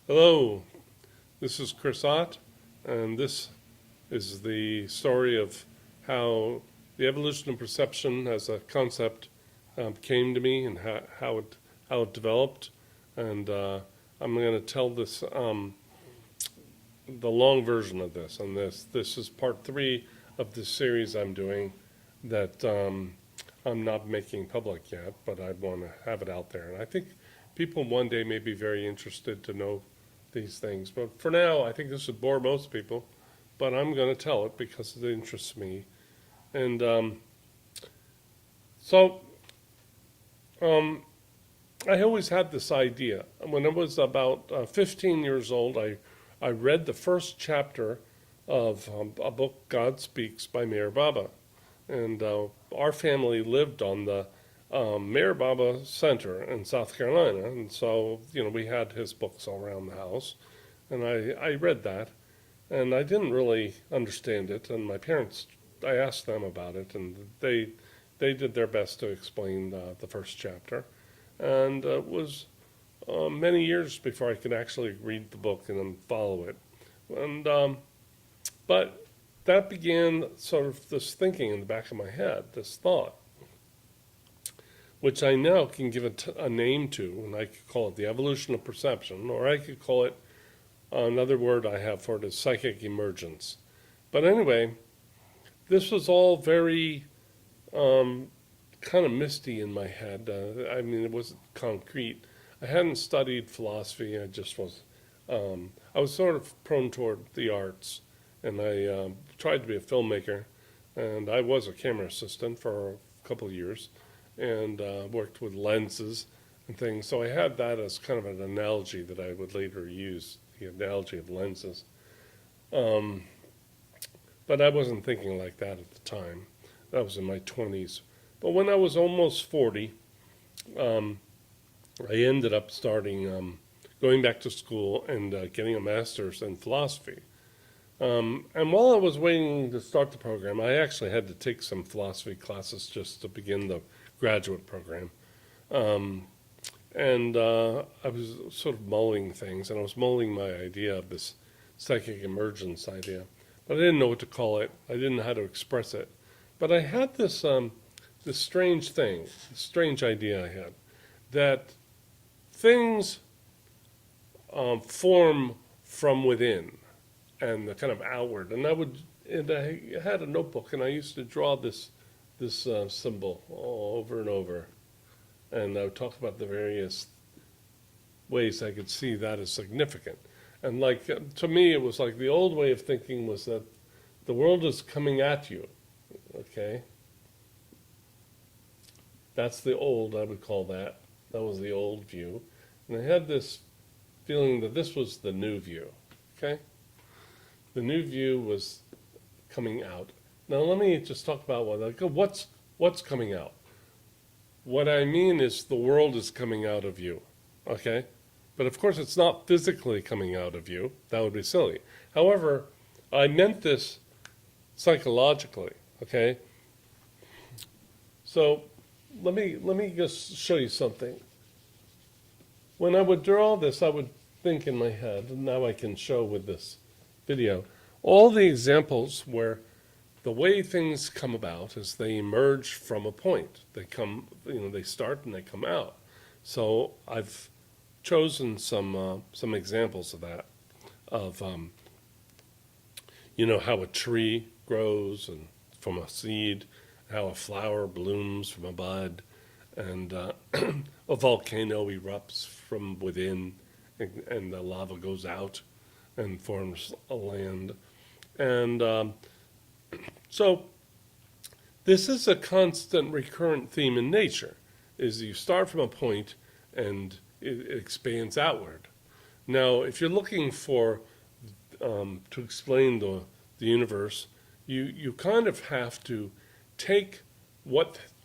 Hello, this is Chris Ott, and this is the story of how the evolution of perception as a concept came to me and how it developed. And I'm going to tell this the long version of this. And this is part 3 of the series I'm doing that I'm not making public yet, but I want to have it out there. And I think people one day may be very interested to know these things. But for now, I think this would bore most people, but I'm going to tell it because it interests me. And so I always had this idea. When I was about 15 years old, I read the first chapter of a book, God Speaks, by Meher Baba. And our family lived on the Meher Baba Center in South Carolina. And so, we had his books all around the house. And I read that. And I didn't really understand it. And my parents, I asked them about it. And they did their best to explain the first chapter. And it was many years before I could actually read the book and then follow it. And but that began sort of this thinking in the back of my head, this thought, which I now can give a name to, and I could call it the evolution of perception, or I could call it, another word I have for it is psychic emergence. But anyway, this was all very kind of misty in my head. I mean, it wasn't concrete. I hadn't studied philosophy. I just was, I was sort of prone toward the arts. And I tried to be a filmmaker, and I was a camera assistant for a couple of years, and worked with lenses and things. So I had that as kind of an analogy that I would later use, the analogy of lenses. But I wasn't thinking like that at the time. That was in my 20s. But when I was almost 40, I ended up going back to school and getting a master's in philosophy. And while I was waiting to start the program, I actually had to take some philosophy classes just to begin the graduate program. And I was sort of mulling things, and I was mulling my idea of this psychic emergence idea. But I didn't know what to call it. I didn't know how to express it. But I had this strange thing, this strange idea I had, that things form from within and the kind of outward. And I had a notebook, and I used to draw this symbol over and over. And I would talk about the various ways I could see that as significant. And to me, it was like the old way of thinking was that the world is coming at you, okay? That's the old, I would call that. That was the old view. And I had this feeling that this was the new view, okay? The new view was coming out. Now let me just talk about what's coming out. What I mean is the world is coming out of you, okay? But of course it's not physically coming out of you. That would be silly. However, I meant this psychologically, okay? So let me just show you something. When I would draw this, I would think in my head, and now I can show with this video, all the examples where the way things come about is they emerge from a point. They come, they start and they come out. So I've chosen some examples of that, of how a tree grows and from a seed, how a flower blooms from a bud, and a volcano erupts from within, and the lava goes out and forms a land. And so this is a constant recurrent theme in nature, is you start from a point and it expands outward. Now, if you're looking for, to explain the universe, you kind of have to take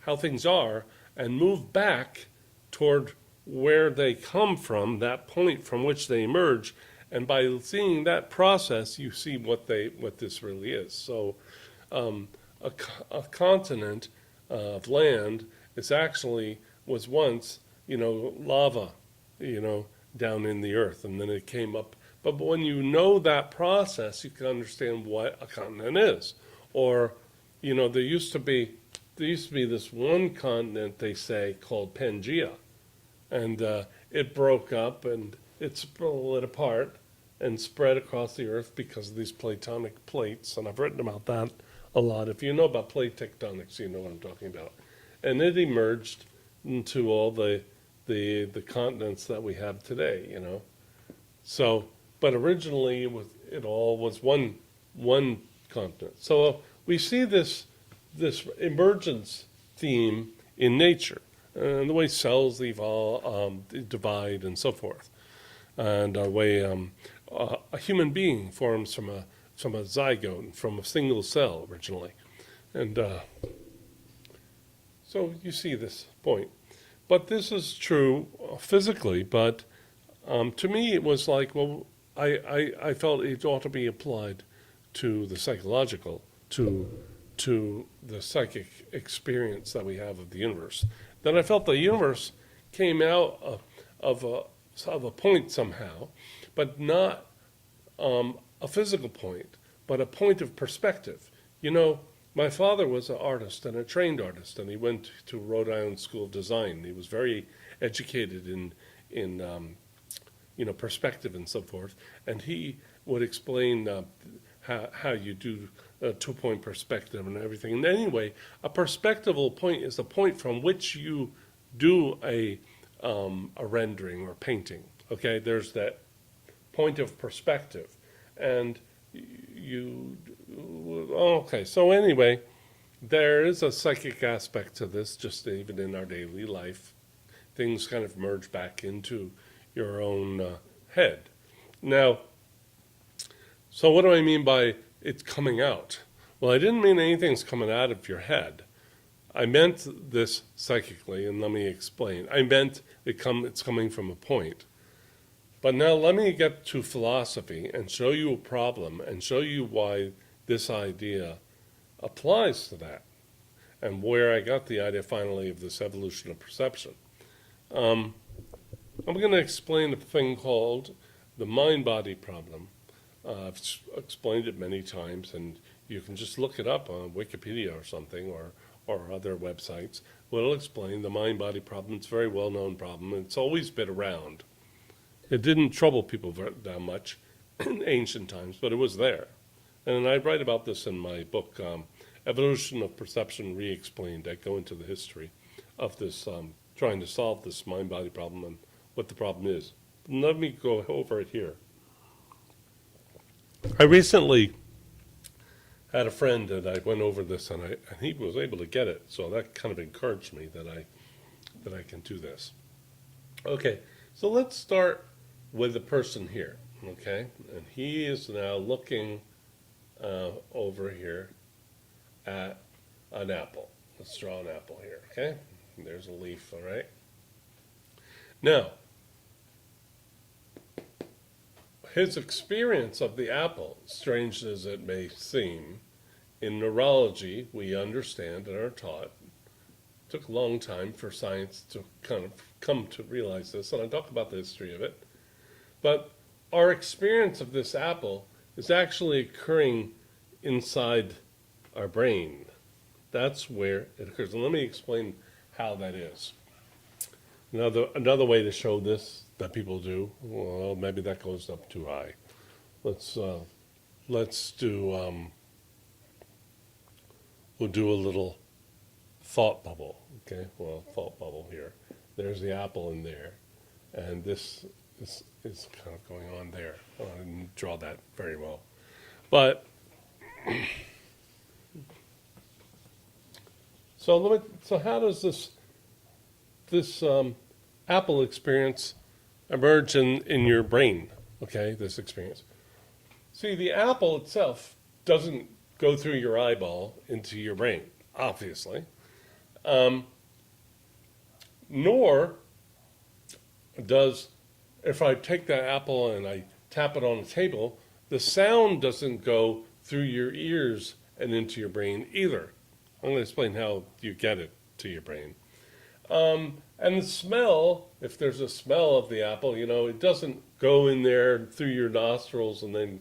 how things are and move back toward where they come from, that point from which they emerge. And by seeing that process, you see what this really is. So a continent of land was once, lava, down in the earth, and then it came up. But when you know that process, you can understand what a continent is. Or, there used to be this one continent, they say, called Pangea, and it broke up and it split apart and spread across the earth because of these platonic plates, and I've written about that a lot. If you know about plate tectonics, you know what I'm talking about. And it emerged into all the continents that we have today, So, but originally it all was one continent. So we see this emergence theme in nature, and the way cells evolve, divide, and so forth, and the way a human being forms from a zygote, from a single cell originally, and so you see this point. But this is true physically, but to me it was like, well, I felt it ought to be applied to the psychological, to the psychic experience that we have of the universe. Then I felt the universe came out of a point somehow, but not a physical point, but a point of perspective. My father was an artist and a trained artist, and he went to Rhode Island School of Design. He was very educated in perspective and so forth, and he would explain how you do a two-point perspective and everything. And anyway, a perspectival point is the point from which you do a rendering or painting. Okay, there's that point of perspective, and okay, so anyway, there is a psychic aspect to this, just even in our daily life. Things kind of merge back into your own head. Now, so what do I mean by it's coming out? Well, I didn't mean anything's coming out of your head. I meant this psychically, and let me explain. I meant it's coming from a point. But now let me get to philosophy and show you a problem and show you why this idea applies to that, and where I got the idea finally of this evolution of perception. I'm going to explain a thing called the mind-body problem. I've explained it many times, and you can just look it up on Wikipedia or something, or other websites. It'll explain the mind-body problem. It's a very well-known problem, and it's always been around. It didn't trouble people that much in ancient times, but it was there. And I write about this in my book, Evolution of Perception Re-Explained. I go into the history of this, trying to solve this mind-body problem and what the problem is. Let me go over it here. I recently had a friend and I went over this, and he was able to get it, so that kind of encouraged me that I can do this. Okay, so let's start with the person here, okay? And he is now looking over here at an apple. Let's draw an apple here, okay? And there's a leaf, all right? Now, his experience of the apple, strange as it may seem, in neurology, we understand and are taught, it took a long time for science to kind of come to realize this, and I'll talk about the history of it, but our experience of this apple is actually occurring inside our brain. That's where it occurs. And let me explain how that is. Another way to show this that people do, well, maybe that goes up too high. Let's do, we'll do a little thought bubble, okay? Well, thought bubble here. There's the apple in there, and this is kind of going on there. I didn't draw that very well. But, so how does this apple experience emerge in your brain, okay, this experience? See, the apple itself doesn't go through your eyeball into your brain, obviously, nor does, if I take that apple and I tap it on the table, the sound doesn't go through your ears and into your brain either. I'm going to explain how you get it to your brain. And the smell if there's a smell of the apple, it doesn't go in there through your nostrils and then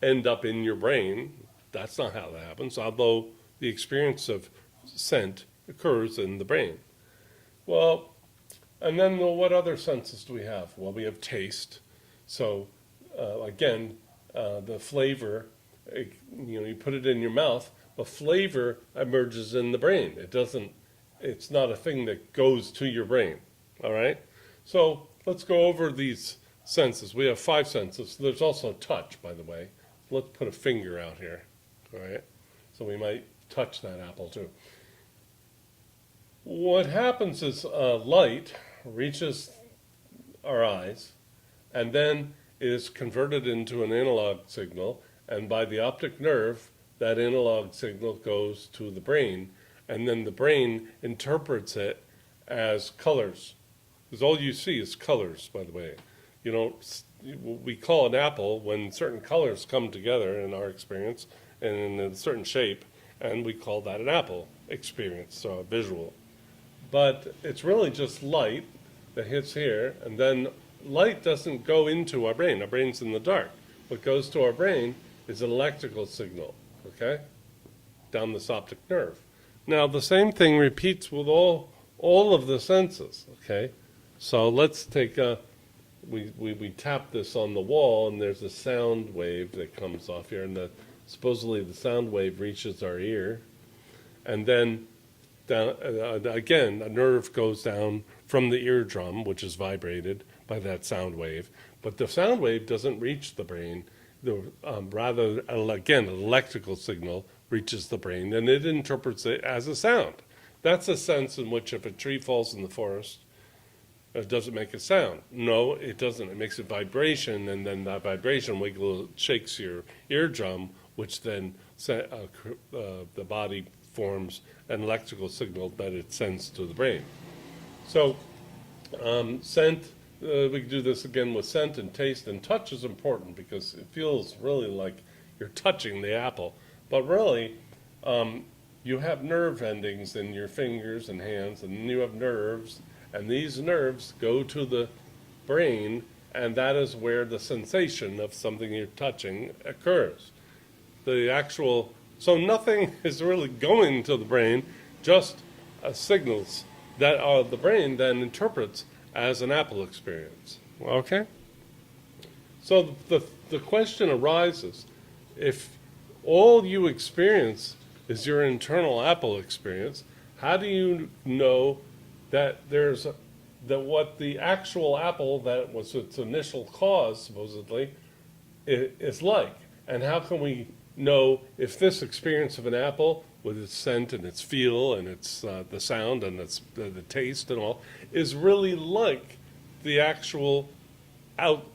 end up in your brain. That's not how that happens, although the experience of scent occurs in the brain. Well, and then what other senses do we have? Well, we have taste. So again, the flavor, you put it in your mouth, but flavor emerges in the brain. It's not a thing that goes to your brain, all right? So let's go over these senses. We have 5 senses. There's also touch, by the way. Let's put a finger out here, all right? So we might touch that apple too. What happens is light reaches our eyes and then is converted into an analog signal, and by the optic nerve, that analog signal goes to the brain, and then the brain interprets it as colors. Because all you see is colors, by the way. We call an apple when certain colors come together in our experience and in a certain shape, and we call that an apple experience, so a visual. But it's really just light that hits here, and then light doesn't go into our brain. Our brain's in the dark. What goes to our brain is an electrical signal, okay, down this optic nerve. Now, the same thing repeats with all of the senses, okay? So let's take we tap this on the wall, and there's a sound wave that comes off here, and supposedly the sound wave reaches our ear, and then down, again, a nerve goes down from the eardrum, which is vibrated by that sound wave, but the sound wave doesn't reach the brain. Rather, again, an electrical signal reaches the brain, and it interprets it as a sound. That's a sense in which if a tree falls in the forest, it doesn't make a sound. No, it doesn't. It makes a vibration, and then that vibration shakes your eardrum, which then the body forms an electrical signal that it sends to the brain. So scent, we can do this again with scent and taste, and touch is important because it feels really like you're touching the apple. But really, you have nerve endings in your fingers and hands, and then you have nerves, and these nerves go to the brain, and that is where the sensation of something you're touching occurs. So nothing is really going to the brain, just signals that the brain then interprets as an apple experience. Okay? So the question arises, if all you experience is your internal apple experience, how do you know that that what the actual apple that was its initial cause, supposedly, is like? And how can we know if this experience of an apple, with its scent and its feel and its the sound and its the taste and all, is really like the actual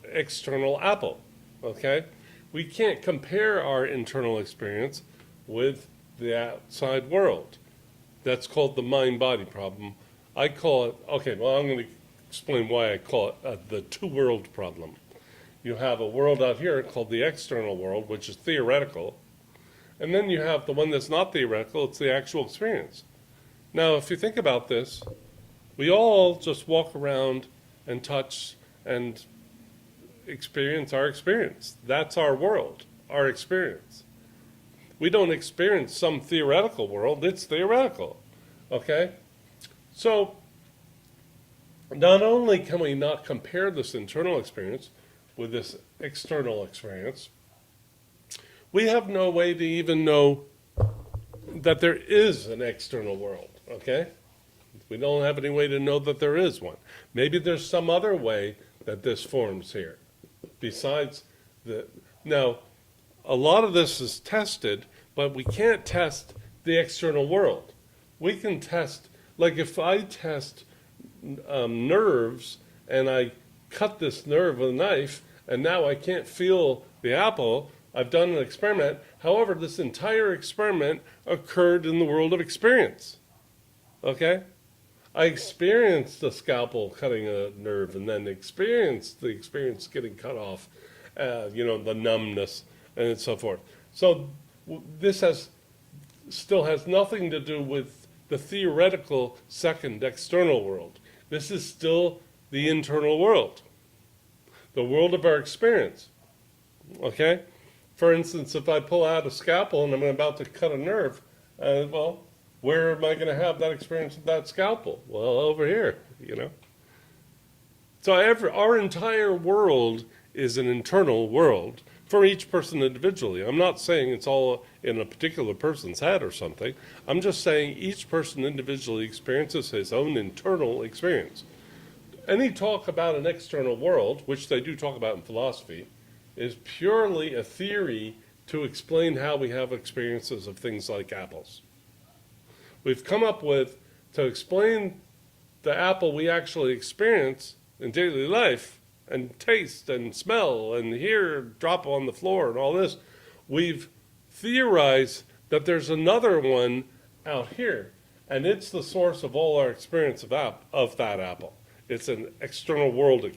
external apple? Okay, we can't compare our internal experience with the outside world. That's called the mind-body problem. I call it, okay, well, I'm going to explain why I call it the two-world problem. You have a world out here called the external world, which is theoretical, and then you have the one that's not theoretical, it's the actual experience. Now, if you think about this, we all just walk around and touch and experience our experience. That's our world, our experience. We don't experience some theoretical world, it's theoretical, okay? So, not only can we not compare this internal experience with this external experience, we have no way to even know that there is an external world, okay? We don't have any way to know that there is one. Maybe there's some other way that this forms here, besides now, a lot of this is tested, but we can't test the external world. We can test, like if I test nerves and I cut this nerve with a knife and now I can't feel the apple, I've done an experiment. However, this entire experiment occurred in the world of experience. Okay? I experienced the scalpel cutting a nerve and then experienced the experience getting cut off, the numbness and so forth. So this still has nothing to do with the theoretical second external world. This is still the internal world, the world of our experience. Okay? For instance, if I pull out a scalpel and I'm about to cut a nerve, well, where am I going to have that experience with that scalpel? Well, over here, you know. So our entire world is an internal world for each person individually. I'm not saying it's all in a particular person's head or something. I'm just saying each person individually experiences his own internal experience. Any talk about an external world, which they do talk about in philosophy, is purely a theory to explain how we have experiences of things like apples. We've come up with, to explain the apple we actually experience in daily life, and taste and smell and hear drop on the floor and all this, we've theorized that there's another one out here, and it's the source of all our experience of that apple. It's an external world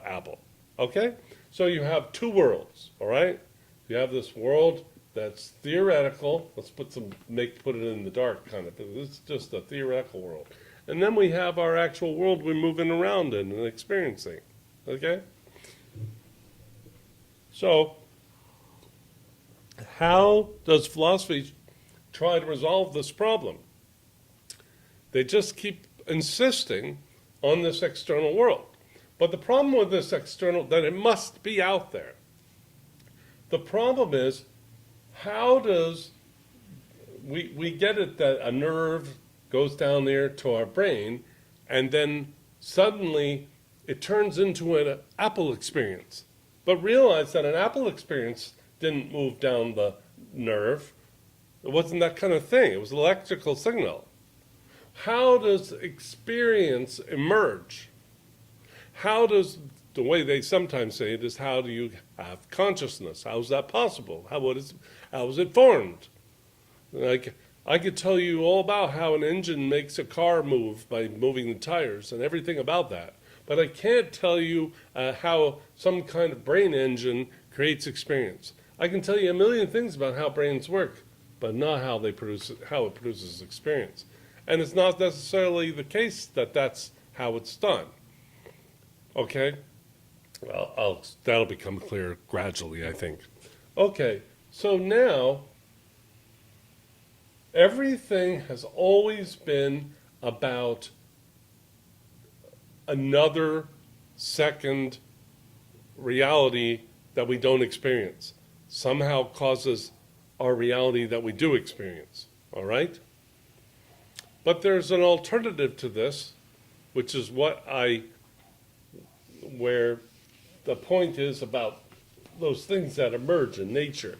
apple, okay? So you have two worlds, all right? You have this world that's theoretical. Let's put it in the dark kind of thing. This is just a theoretical world. And then we have our actual world we're moving around in and experiencing, okay? So how does philosophy try to resolve this problem? They just keep insisting on this external world. But the problem with this external, that it must be out there. The problem is, how does, we get it that a nerve goes down there to our brain, and then suddenly it turns into an apple experience. But realize that an apple experience didn't move down the nerve. It wasn't that kind of thing. It was an electrical signal. How does experience emerge? How does, the way they sometimes say it is, how do you have consciousness? How is that possible? How is it formed? Like, I could tell you all about how an engine makes a car move by moving the tires and everything about that. But I can't tell you how some kind of brain engine creates experience. I can tell you a million things about how brains work, but not how it produces experience. And it's not necessarily the case that that's how it's done. Okay? Well, that'll become clear gradually, I think. Okay, so now everything has always been about another second reality that we don't experience. Somehow causes our reality that we do experience, all right? But there's an alternative to this, which is where the point is about those things that emerge in nature.